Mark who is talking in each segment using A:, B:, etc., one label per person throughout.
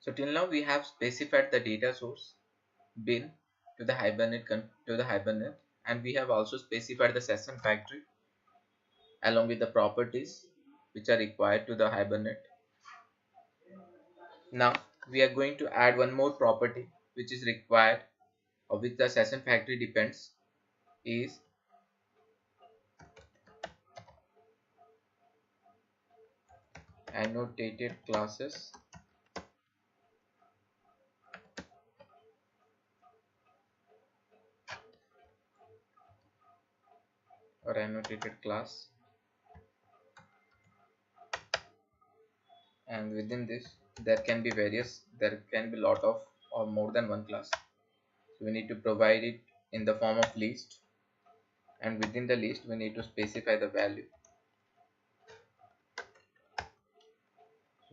A: So till now we have specified the data source bin to the Hibernate, and we have also specified the session factory along with the properties which are required to the Hibernate. Now we are going to add one more property which is required, or which the session factory depends, is annotated classes or annotated class, and within this there can be lot of or more than one class. So we need to provide it in the form of list, and within the list we need to specify the value.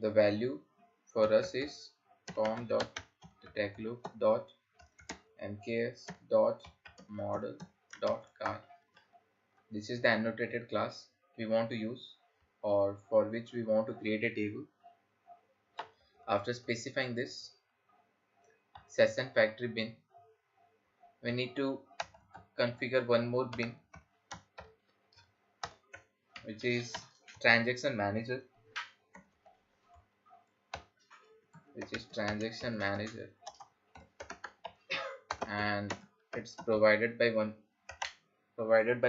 A: The value for us is com.detectloop.mks.model.car. This is the annotated class we want to use, or for which we want to create a table. After specifying this session factory bin, we need to configure one more bin, which is transaction manager, and it's provided by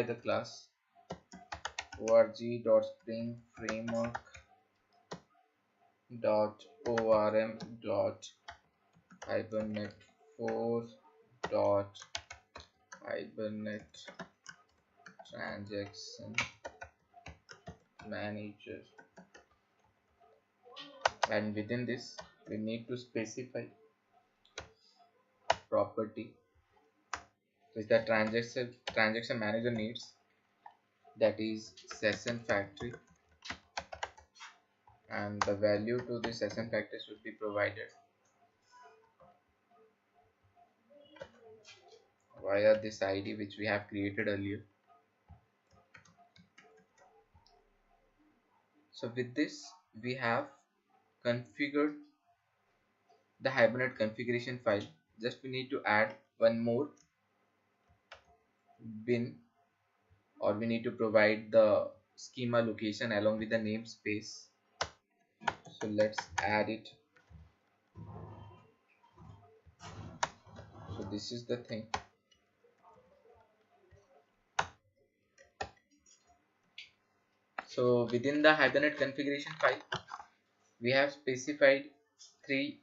A: the class org.spring framework.orm.hibernate transaction manager, and within this we need to specify property which the transaction manager needs, that is session factory, and the value to the session factory should be provided via this ID which we have created earlier. So with this we have configured the Hibernate configuration file. Just we need to add one more bin, or we need to provide the schema location along with the namespace. So let's add it. So this is the thing. So within the Hibernate configuration file we have specified three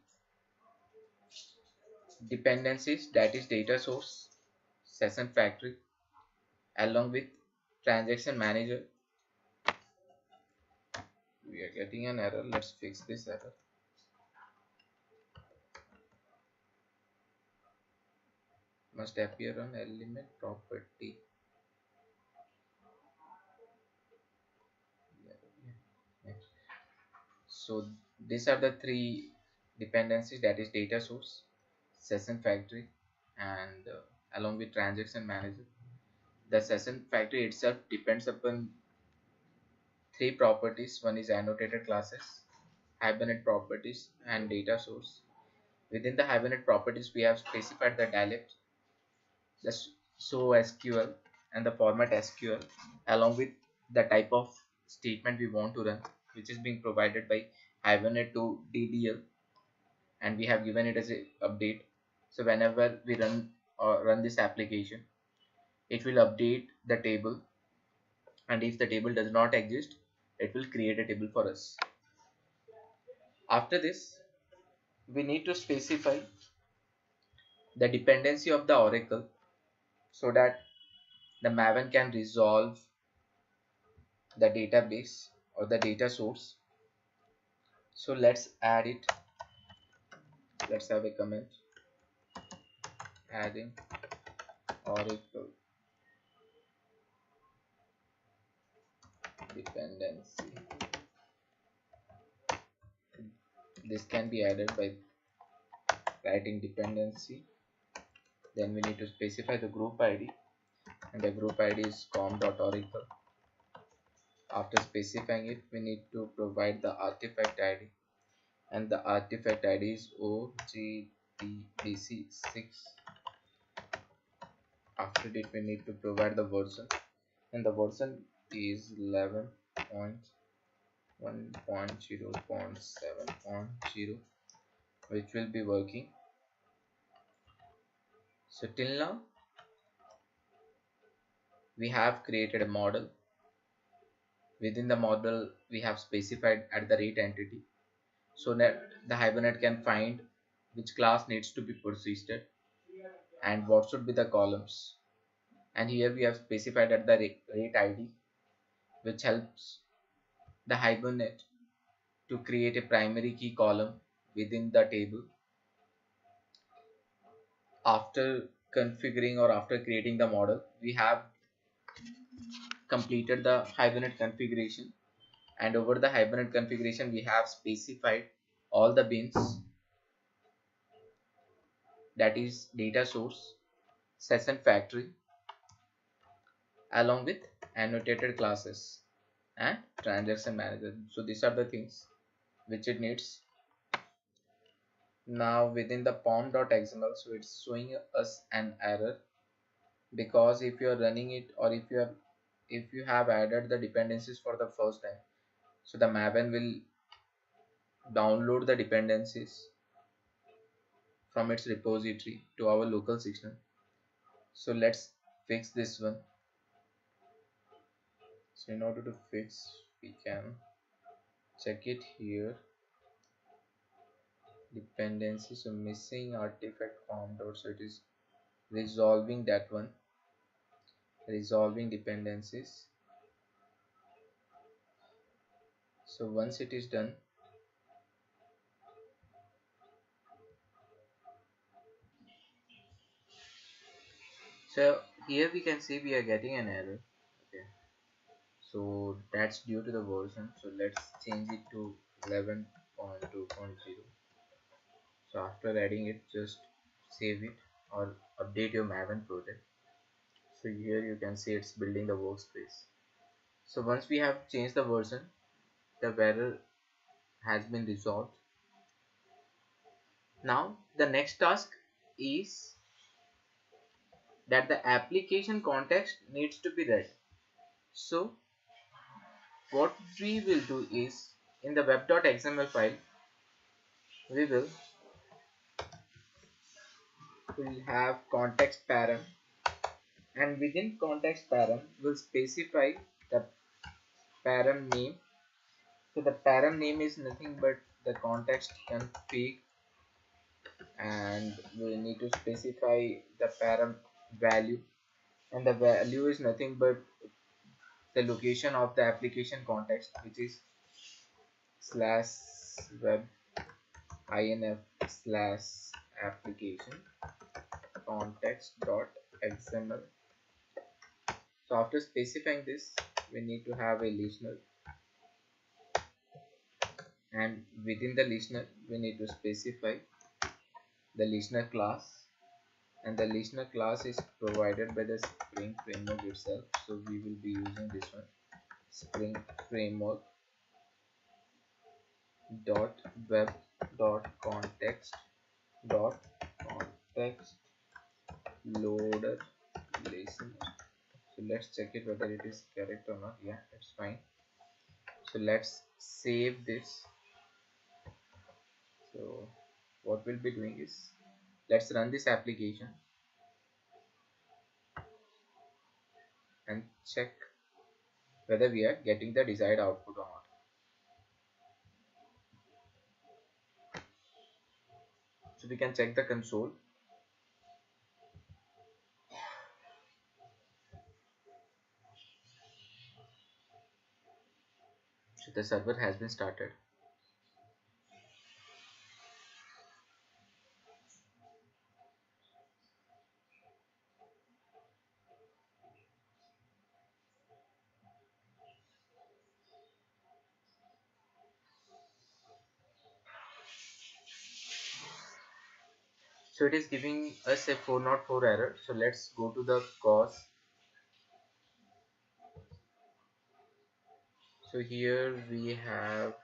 A: dependencies, that is data source, session factory, along with transaction manager. We are getting an error. Let's fix this error. Must appear on element property. So these are the three dependencies, that is data source, session factory, and along with transaction manager. The session factory itself depends upon three properties. One is annotated classes, Hibernate properties, and data source. Within the Hibernate properties we have specified the dialect, the show SQL, and the format SQL, along with the type of statement we want to run, which is being provided by Hibernate to DDL, and we have given it as a update. So whenever we run this application, it will update the table, and if the table does not exist, it will create a table for us. After this we need to specify the dependency of the oracle, so that the Maven can resolve the database or the data source. So let's add it. Let's have a comment adding oracle dependency. This can be added by writing dependency. Then we need to specify the group ID, and the group ID is com.oracle. After specifying it, we need to provide the artifact ID, and the artifact ID is OGDBC6. After it, we need to provide the version, and the version is 11.1.0.7.0, which will be working. So till now we have created a model. Within the model we have specified at the rate entity, so that the Hibernate can find which class needs to be persisted and what should be the columns. And here we have specified at the rate ID, which helps the Hibernate to create a primary key column within the table. After configuring or after creating the model, we have completed the Hibernate configuration, and over the Hibernate configuration we have specified all the bins, that is data source, session factory, along with annotated classes and transaction manager. So these are the things which it needs. Now within the pom.xml, so it's showing us an error, because if you are running it, or if you have added the dependencies for the first time, so the Maven will download the dependencies from its repository to our local system. So let's fix this one. So in order to fix, we can check it here, dependency, so missing artifact found out, so it is resolving that one, resolving dependencies. So once it is done, so here we can see we are getting an error. Okay, so that's due to the version. So let's change it to 11.2.0. so after adding it, just save it or update your Maven project. So here you can see it's building the workspace. So once we have changed the version, the error has been resolved. Now the next task is that the application context needs to be read. So what we will do is, in the web.xml file we will have context param, and within context param we'll specify the param name. So the param name is nothing but the context config, and we need to specify the param value, and the value is nothing but the location of the application context, which is slash web inf slash application context dot xml. So after specifying this, we need to have a listener, and within the listener we need to specify the listener class, and the listener class is provided by the Spring framework itself. So we will be using this one, Spring framework dot web dot context dot context loader listener. So let's check it whether it is correct or not. Yeah, it's fine. So let's save this. So what we'll be doing is, let's run this application and check whether we are getting the desired output or not. So we can check the console. So the server has been started. So it is giving us a 404 error. So let's go to the cause. So here we have